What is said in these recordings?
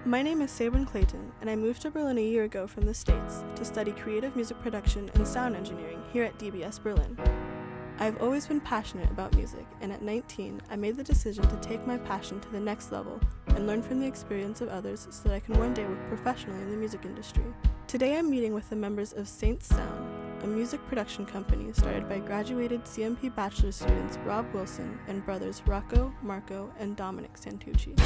My name is Saebrinde Clayton, and I moved to Berlin a year ago from the States to study creative music production and sound engineering here at DBS Berlin. I've always been passionate about music, and at 19, I made the decision to take my passion to the next level and learn from the experience of others so that I can one day work professionally in the music industry. Today I'm meeting with the members of Saints Sound, a music production company started by graduated CMP bachelor students Rob Wilson and brothers Rocco, Marco, and Dominic Santucci.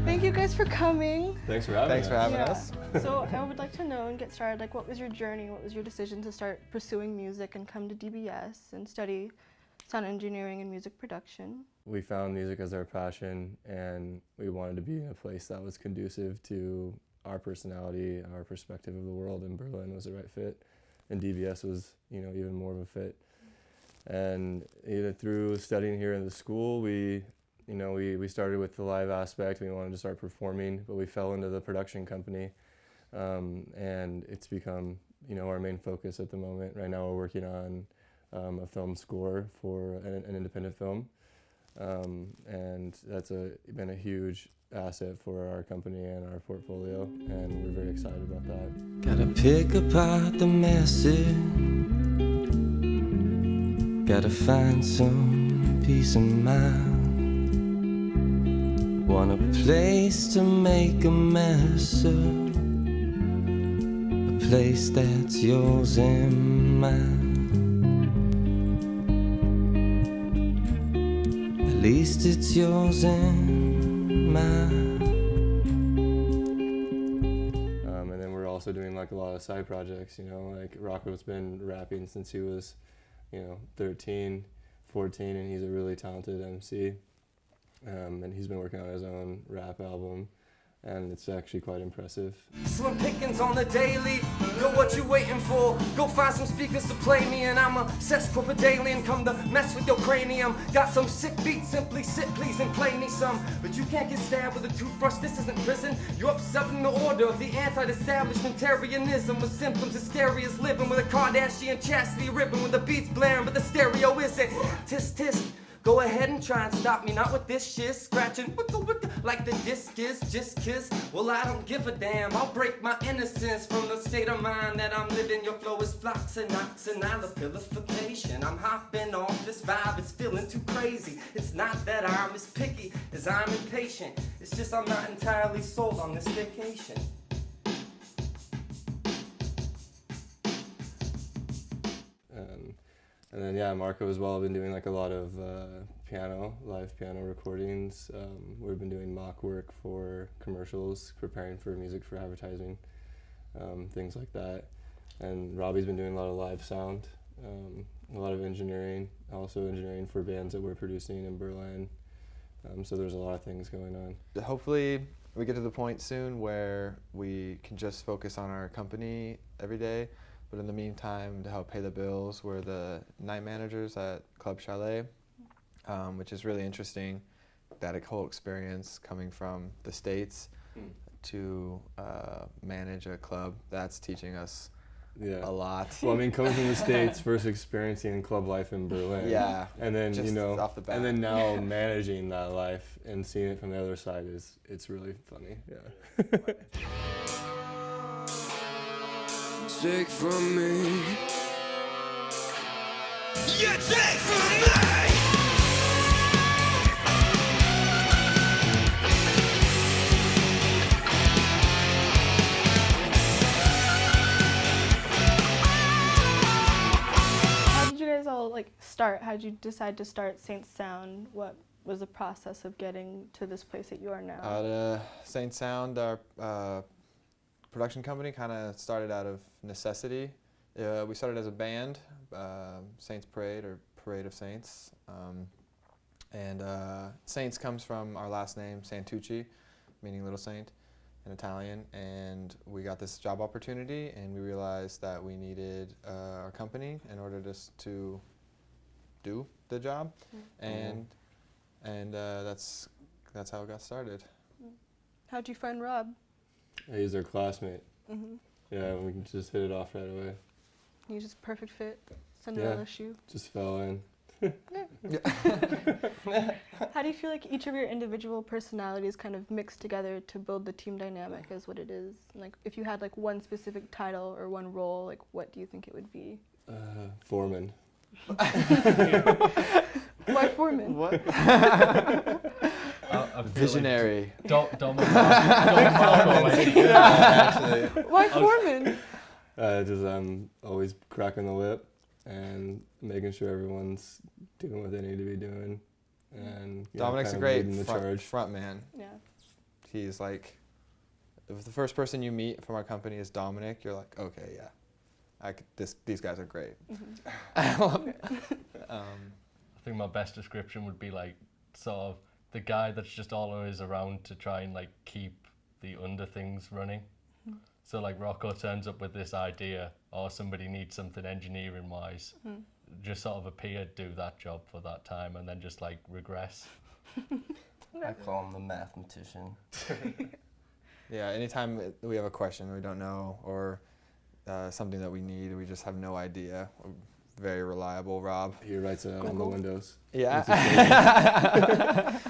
Thank you guys for coming. Thanks for having us. So I would like to know and get started, what was your journey? What was your decision to start pursuing music and come to DBS and study sound engineering and music production? We found music as our passion, and we wanted to be in a place that was conducive to our personality, our perspective of the world, and Berlin was the right fit. And DBS was, even more of a fit. And through studying here in the school, we started with the live aspect. We wanted to start performing, but we fell into the production company, and it's become our main focus at the moment. Right now we're working on a film score for an independent film, and that's been a huge asset for our company and our portfolio, and we're very excited about that. Gotta pick apart the message, gotta find some peace of mind. Want a place to make a mess of, a place that's yours and mine. At least it's yours and mine. And then we're also doing a lot of side projects, Rocco's been rapping since he was 13, 14, and he's a really talented MC. And he's been working on his own rap album, and it's actually quite impressive. Slim pickings on the daily, go what you waiting for. Go find some speakers to play me, and I'm a sesquipedalian, come to mess with your cranium. Got some sick beats, simply sit please and play me some. But you can't get stabbed with a toothbrush, this isn't prison. You're upsetting the order of the anti-establishmentarianism, with symptoms as scary as living with a Kardashian chastity ribbon, with the beats blaring but the stereo isn't. Tisk tisk. Go ahead and try and stop me, not with this shit, scratching wicka wicka like the disc is, just kiss. Well, I don't give a damn, I'll break my innocence from the state of mind that I'm living. Your flow is flocks and knots and alipilification. I'm hopping off this vibe, it's feeling too crazy. It's not that I'm as picky as I'm impatient, it's just I'm not entirely sold on this vacation. And then Marco as well. I've been doing a lot of live piano recordings. We've been doing mock work for commercials, preparing for music for advertising, things like that. And Robbie's been doing a lot of live sound, a lot of engineering, also engineering for bands that we're producing in Berlin. So there's a lot of things going on. Hopefully we get to the point soon where we can just focus on our company every day. But in the meantime, to help pay the bills, we're the night managers at Club Chalet, which is really interesting, that whole experience coming from the States to manage a club. That's teaching us a lot. Well, coming from the States, first experiencing club life in Berlin. Yeah. And then, just off the bat. And then now managing that life and seeing it from the other side it's really funny, yeah. Take from me. You take from me. How did you guys all start? How did you decide to start Saints Sound? What was the process of getting to this place that you are now? Saint Sound, our production company, kind of started out of necessity. We started as a band, Saints Parade, or Parade of Saints. And Saints comes from our last name, Santucci, meaning little saint. in Italian, and we got this job opportunity, and we realized that we needed our company in order just to do the job, and that's how it got started. How'd you find Rob? He's our classmate. Mm-hmm. Yeah, we can just hit it off right away. He's just perfect fit. Cinderella shoe. Just fell in. How do you feel like each of your individual personalities kind of mixed together to build the team dynamic as what it is? Like, if you had like one specific title or one role, like what do you think it would be? Foreman. Why foreman? What? Visionary. Don't Actually, Why foreman? just I'm always cracking the whip and making sure everyone's doing what they need to be doing. And Dominic's a kind of great leading the charge. front man. Yeah. He's like, if the first person you meet from our company is Dominic, you're like, okay, yeah, these guys are great. Mm-hmm. I love it. I think my best description would be like sort of the guy that's just always around to try and like keep the under things running. Mm-hmm. So like Rocco turns up with this idea, or somebody needs something engineering wise, just sort of appear, do that job for that time, and then just like regress. I call him the mathematician. Yeah, anytime we have a question we don't know, or something that we need, we just have no idea. Very reliable, Rob. He writes it out on the windows. Yeah.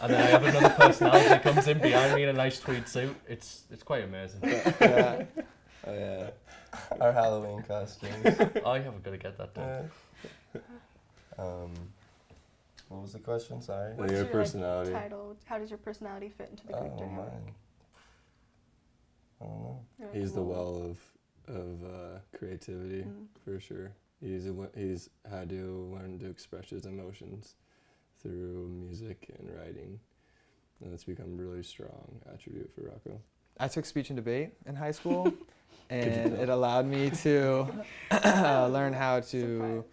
And then I have another personality that comes in behind me in a nice tweed suit. It's quite amazing. Yeah. Oh yeah, our Halloween costumes. I haven't got to get that done. What was the question? Sorry. What's your personality? Like, title? How does your personality fit into the group Oh, dynamic? mine. I don't know. You're like, He's the "Whoa." well of creativity, for sure. He's had to learn to express his emotions through music and writing, and that's become a really strong attribute for Rocco. I took speech and debate in high school, and it allowed me to learn how to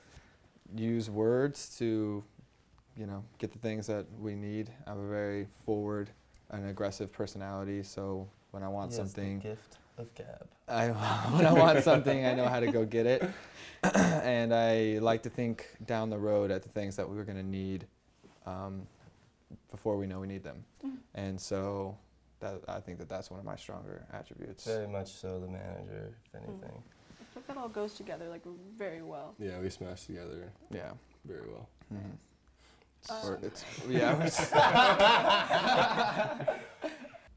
use words to, get the things that we need. I have a very forward and aggressive personality, so when I want He has something, the gift of gab. when I want something, I know how to go get it, and I like to think down the road at the things that we're going to need before we know we need them, and so. I think that's one of my stronger attributes. Very much so the manager, if anything. I feel like that all goes together like very well. Yeah, we smash together Yeah. very well.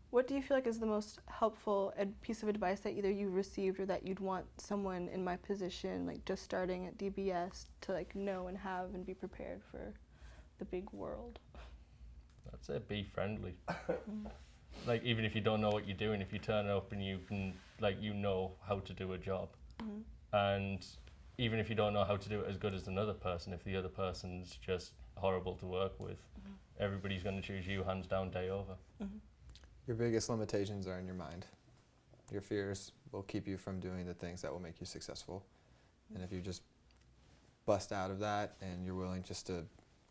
What do you feel like is the most helpful piece of advice that either you've received or that you'd want someone in my position, like just starting at DBS, to like know and have and be prepared for the big world? I'd say be friendly. Like, even if you don't know what you're doing, if you turn up and you can, like, know how to do a job. And even if you don't know how to do it as good as another person, if the other person's just horrible to work with, everybody's going to choose you hands down day over. Your biggest limitations are in your mind. Your fears will keep you from doing the things that will make you successful. And if you just bust out of that and you're willing just to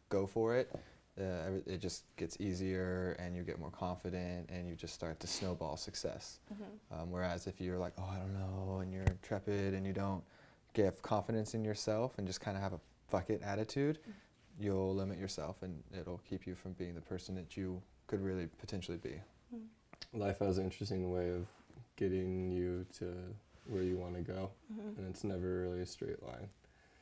go for it, it just gets easier and you get more confident and you just start to snowball success. Whereas if you're like, oh, I don't know, and you're intrepid and you don't give confidence in yourself and just kind of have a fuck it attitude, you'll limit yourself and it'll keep you from being the person that you could really potentially be. Life has an interesting way of getting you to where you want to go, and it's never really a straight line.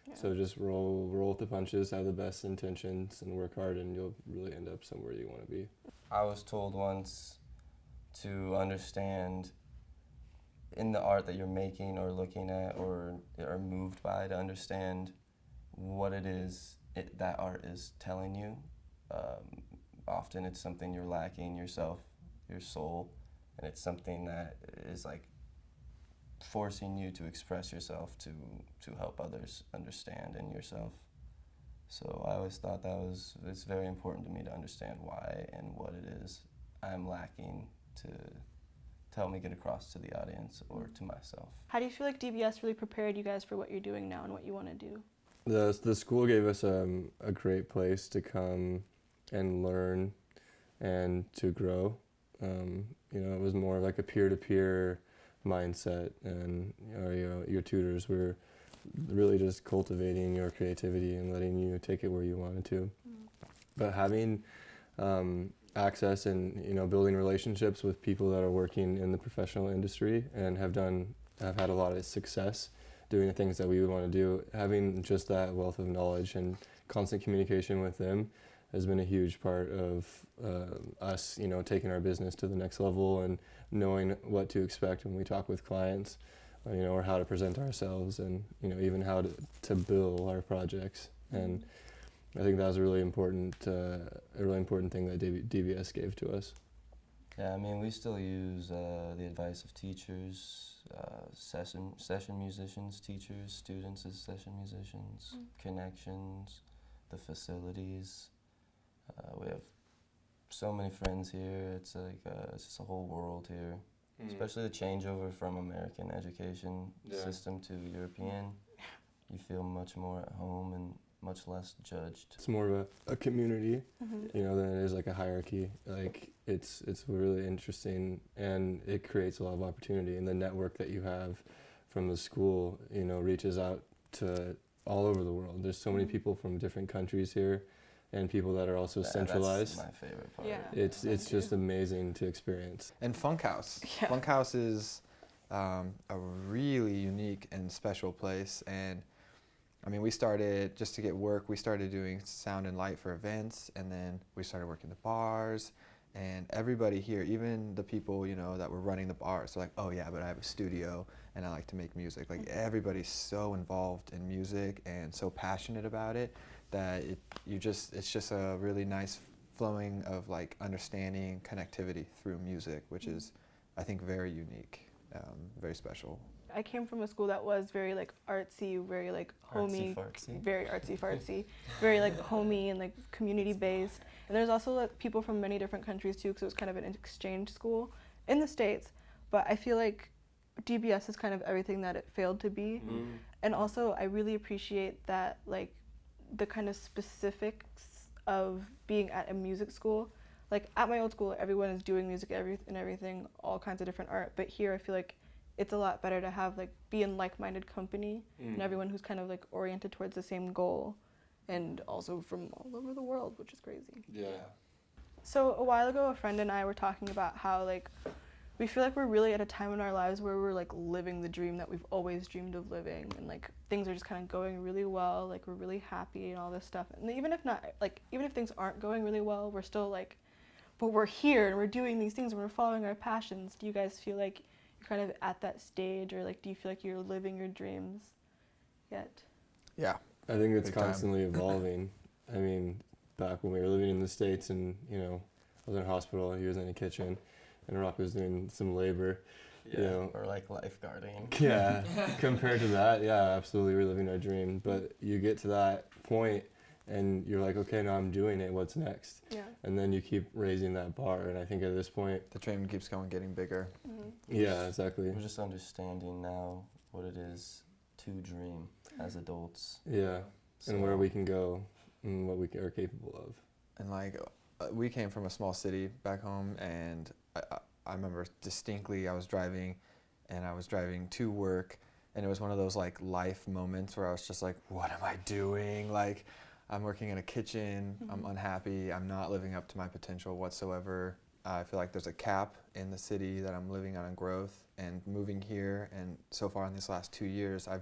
Yeah. So just roll with the punches, have the best intentions, and work hard, and you'll really end up somewhere you want to be. I was told once to understand in the art that you're making or looking at or are moved by, to understand what it is that art is telling you. Often it's something you're lacking yourself, your soul, and it's something that is like forcing you to express yourself to help others understand in yourself. So I always thought it's very important to me to understand why and what it is I'm lacking to help me get across to the audience or to myself. How do you feel like DBS really prepared you guys for what you're doing now and what you want to do? The school gave us a great place to come and learn and to grow. It was more like a peer-to-peer mindset, and your tutors were really just cultivating your creativity and letting you take it where you wanted to. But having access and building relationships with people that are working in the professional industry and have had a lot of success doing the things that we would want to do, having just that wealth of knowledge and constant communication with them has been a huge part of us, taking our business to the next level and knowing what to expect when we talk with clients, or how to present ourselves, and even how to bill our projects. And I think that was a really important thing that DBS gave to us. Yeah, I mean, we still use the advice of teachers, session musicians, teachers, students as session musicians, connections, the facilities. We have so many friends here. It's like it's just a whole world here, especially the changeover from American education system to European. You feel much more at home and much less judged. It's more of a community, than it is like a hierarchy. Like it's really interesting, and it creates a lot of opportunity. And the network that you have from the school, reaches out to all over the world. There's so many people from different countries here, and people that are also centralized. That's my favorite part. Yeah. It's just amazing to experience. And Funkhouse. Yeah. Funkhouse is a really unique and special place. And I mean, we started, just to get work, we started doing sound and light for events, and then we started working the bars. And everybody here, even the people, that were running the bars, they're like, oh yeah, but I have a studio and I like to make music. Like everybody's so involved in music and so passionate about it that it's just a really nice flowing of like understanding, connectivity through music, which is, I think, very unique, very special. I came from a school that was very like artsy, very like homey, very artsy-fartsy, very like homey and like community-based. And there's also like people from many different countries too, because it was kind of an exchange school in the States. But I feel like DBS is kind of everything that it failed to be. And also I really appreciate that, like, the kind of specifics of being at a music school. Like at my old school, everyone is doing music and everything, all kinds of different art. But here I feel like it's a lot better to have be in like-minded company and everyone who's kind of like oriented towards the same goal, and also from all over the world, which is crazy. Yeah. So a while ago, a friend and I were talking about how we feel like we're really at a time in our lives where we're like living the dream that we've always dreamed of living, and like things are just kind of going really well, like we're really happy and all this stuff. And even if things aren't going really well, we're still like, but we're here and we're doing these things and we're following our passions. Do you guys feel like kind of at that stage, or like do you feel like you're living your dreams yet? Yeah, I think it's big time. constantly evolving. I mean, back when we were living in the States, and I was in a hospital, he was in a kitchen, and Rocco was doing some labor. Or like lifeguarding. Yeah, compared to that, yeah, absolutely, we're living our dream. But you get to that point and you're like, okay, now I'm doing it, what's next? Yeah. And then you keep raising that bar, and I think at this point, the dream keeps going, getting bigger. Yeah, exactly. We're just understanding now what it is to dream as adults. Yeah, and where we can go and what we are capable of. And like, we came from a small city back home, and I remember distinctly I was driving to work, and it was one of those like life moments where I was just like, what am I doing? Like, I'm working in a kitchen, I'm unhappy, I'm not living up to my potential whatsoever. I feel like there's a cap in the city that I'm living on in growth, and moving here, and so far in these last 2 years, I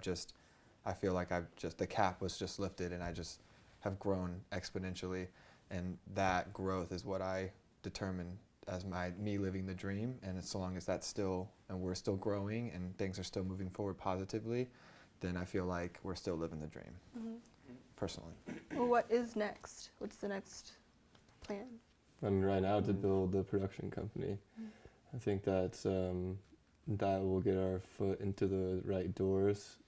feel like the cap was just lifted, and I just have grown exponentially, and that growth is what I determine as me living the dream. And so long as that's still, and we're still growing and things are still moving forward positively, then I feel like we're still living the dream, personally. Well, what is next? What's the next plan? I mean, right now to build the production company. I think that will get our foot into the right doors,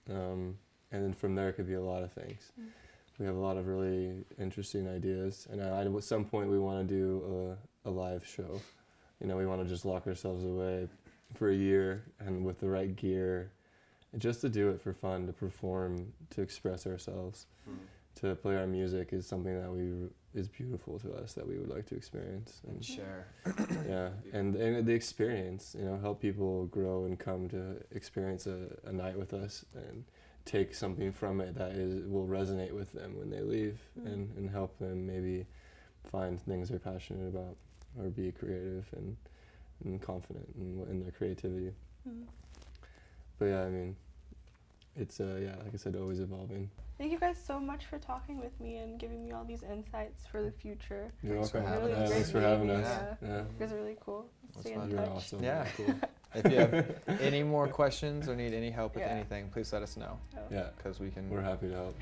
and then from there it could be a lot of things. We have a lot of really interesting ideas, and at some point we want to do a live show. We want to just lock ourselves away for a year, and with the right gear, and just to do it for fun, to perform, to express ourselves, to play our music is something that is beautiful to us that we would like to experience and Share. yeah, and the experience, you know, help people grow and come to experience a night with us and take something from it that will resonate with them when they leave, and help them maybe find things they're passionate about or be creative and confident in their creativity. But yeah, I mean, it's like I said, always evolving. Thank you guys so much for talking with me and giving me all these insights for the future. You're Thanks for welcome. having Really us. great Thanks for meeting having you. us. Yeah. You guys are really cool. Stay in fun. You're touch. awesome. Yeah. Cool. If you have any more questions or need any help with Yeah. anything, please let us know. Yeah, Because we can. we're happy to help.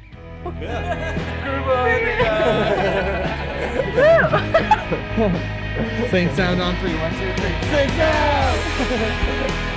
Sing sound on 3, 1, 2, 3. Sing sound!